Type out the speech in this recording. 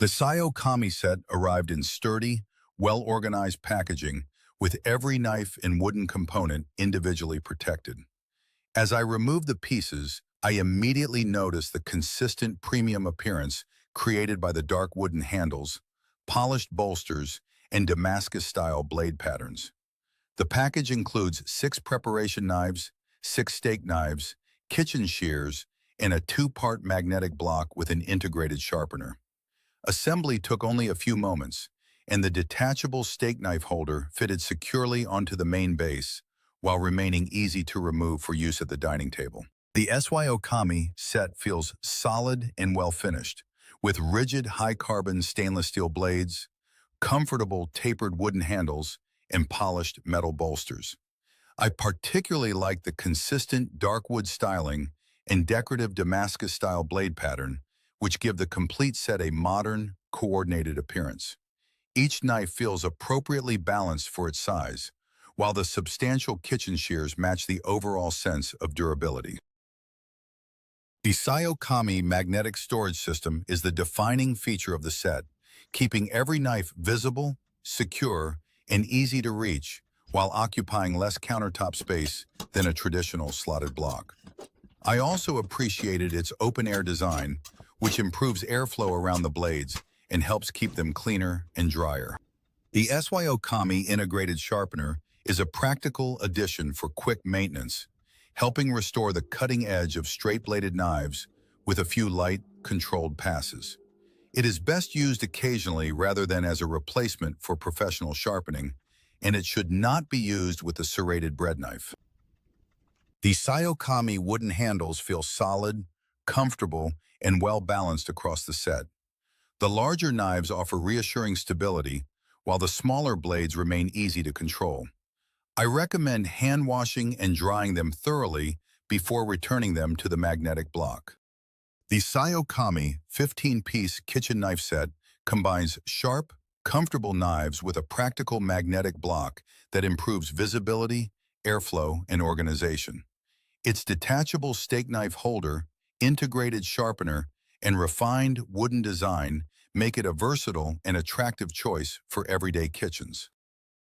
The SYOKAMI set arrived in sturdy, well-organized packaging with every knife and wooden component individually protected. As I removed the pieces, I immediately noticed the consistent premium appearance created by the dark wooden handles, polished bolsters, and Damascus-style blade patterns. The package includes 6 preparation knives, 6 steak knives, kitchen shears, and a 2-part magnetic block with an integrated sharpener. Assembly took only a few moments, and the detachable steak knife holder fitted securely onto the main base, while remaining easy to remove for use at the dining table. The SYOKAMI set feels solid and well-finished, with rigid high-carbon stainless steel blades, comfortable tapered wooden handles, and polished metal bolsters. I particularly like the consistent dark wood styling and decorative Damascus-style blade pattern, which give the complete set a modern, coordinated appearance. Each knife feels appropriately balanced for its size, while the substantial kitchen shears match the overall sense of durability. The SYOKAMI magnetic storage system is the defining feature of the set, keeping every knife visible, secure, and easy to reach, while occupying less countertop space than a traditional slotted block. I also appreciated its open-air design, which improves airflow around the blades and helps keep them cleaner and drier. The SYOKAMI integrated sharpener is a practical addition for quick maintenance, helping restore the cutting edge of straight-bladed knives with a few light, controlled passes. It is best used occasionally rather than as a replacement for professional sharpening, and it should not be used with a serrated bread knife. The SYOKAMI wooden handles feel solid, comfortable, and well-balanced across the set. The larger knives offer reassuring stability, while the smaller blades remain easy to control. I recommend hand-washing and drying them thoroughly before returning them to the magnetic block. The SYOKAMI 15-piece kitchen knife set combines sharp, comfortable knives with a practical magnetic block that improves visibility, airflow, and organization. Its detachable steak knife holder, integrated sharpener, and refined wooden design make it a versatile and attractive choice for everyday kitchens.